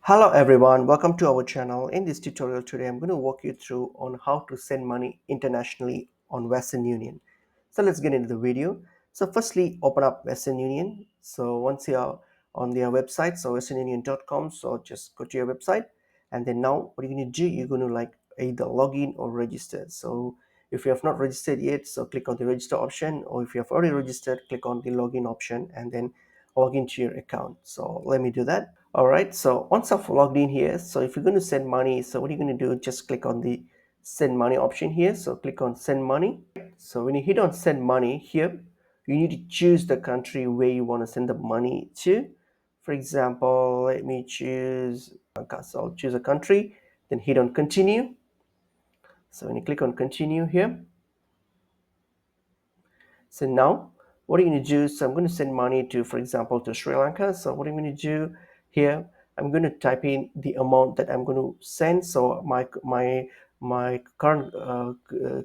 Hello everyone, welcome to our channel. In this tutorial today, I'm going to walk you through on how to send money internationally on Western Union. So let's get into the video. So firstly, open up Western Union. So once you're on their website, so westernunion.com, so just go to your website. And then now what you're going to do, you're going to like either log in or register. So if you have not registered yet, so click on the register option, or if you have already registered, click on the login option and then log into your account. So let me do that. All right, so once I've logged in here, so if you're going to send money, so what are you going to do? Just click on the send money option here. So click on send money. So when you hit on send money here, you need to choose the country where you want to send the money to. For example, let me choose, okay, so I'll choose a country, then hit on continue. So when you click on continue here, so now what are you going to do? So I'm going to send money to, for example, to Sri Lanka. So what I'm going to do here, I'm going to type in the amount that I'm going to send. So my current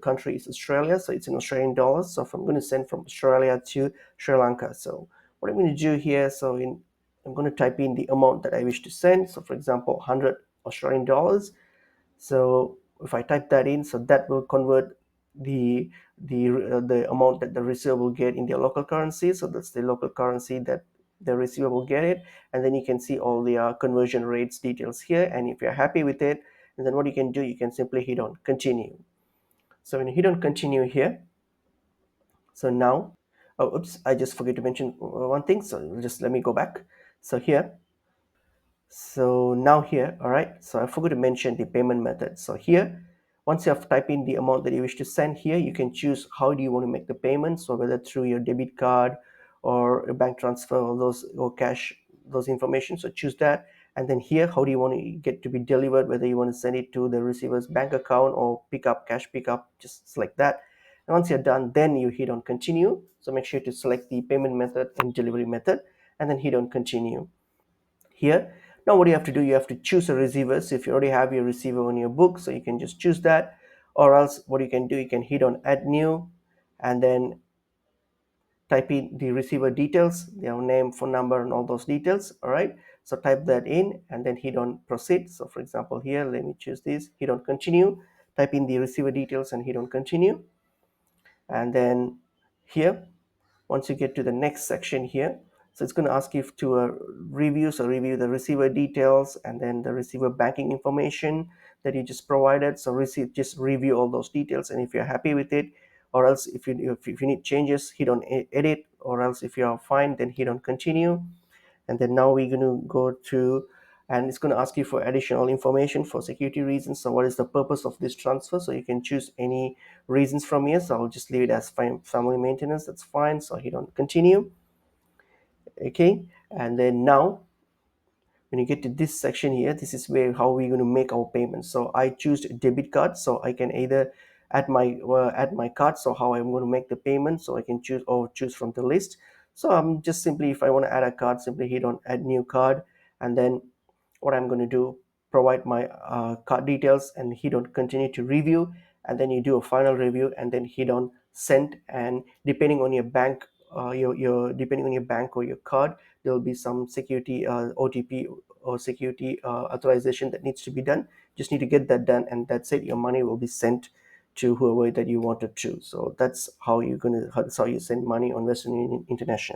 country is Australia, so it's in Australian dollars. So if I'm going to send from Australia to Sri Lanka, so what I'm going to do here, so I'm going to type in the amount that I wish to send. So for example, 100 Australian dollars. So if I type that in, so that will convert the amount that the receiver will get in their local currency. So that's the local currency that the receiver will get it, and then you can see all the conversion rates details here. And if you're happy with it, and then what you can do, you can simply hit on continue. So when you hit on continue here, so now, oh oops, I just forget to mention one thing, so just let me go back. So here, so now here, all right, so I forgot to mention the payment method. So here, once you have typed in the amount that you wish to send here, you can choose how do you want to make the payment. So whether through your debit card or a bank transfer or those or cash, those information. So choose that. And then here, how do you want to get to be delivered, whether you want to send it to the receiver's bank account or pick up, cash pickup, just select that. And once you're done, then you hit on continue. So make sure to select the payment method and delivery method and then hit on continue here. Now what you have to do, you have to choose a receiver. So if you already have your receiver on your book, so you can just choose that, or else what you can do, you can hit on add new and then type in the receiver details, their name, phone number, and all those details. All right, so type that in and then hit on proceed. So for example here, let me choose this, hit on continue, type in the receiver details and hit on continue. And then here, once you get to the next section here, so it's going to ask you to review the receiver details and then the receiver banking information that you just provided. So just review all those details, and if you're happy with it, or else if you need changes, hit on edit, or else if you are fine, then hit on continue. And then now we're going to go to, and it's going to ask you for additional information for security reasons. So what is the purpose of this transfer? So you can choose any reasons from here. So I'll just leave it as family maintenance, that's fine. So hit on continue. Okay, and then now when you get to this section here, this is where how we're going to make our payments. So I choose debit card, so I can either add my card, so how I'm going to make the payment, so I can choose from the list. So I'm just simply, if I want to add a card, simply hit on add new card, and then what I'm going to do, provide my card details and hit on continue to review, and then you do a final review and then hit on send. And depending on your bank, your depending on your bank or your card, there will be some security OTP or security authorization that needs to be done. Just need to get that done, and that's it. Your money will be sent to whoever that you wanted to. So that's how that's how you send money on Western Union International.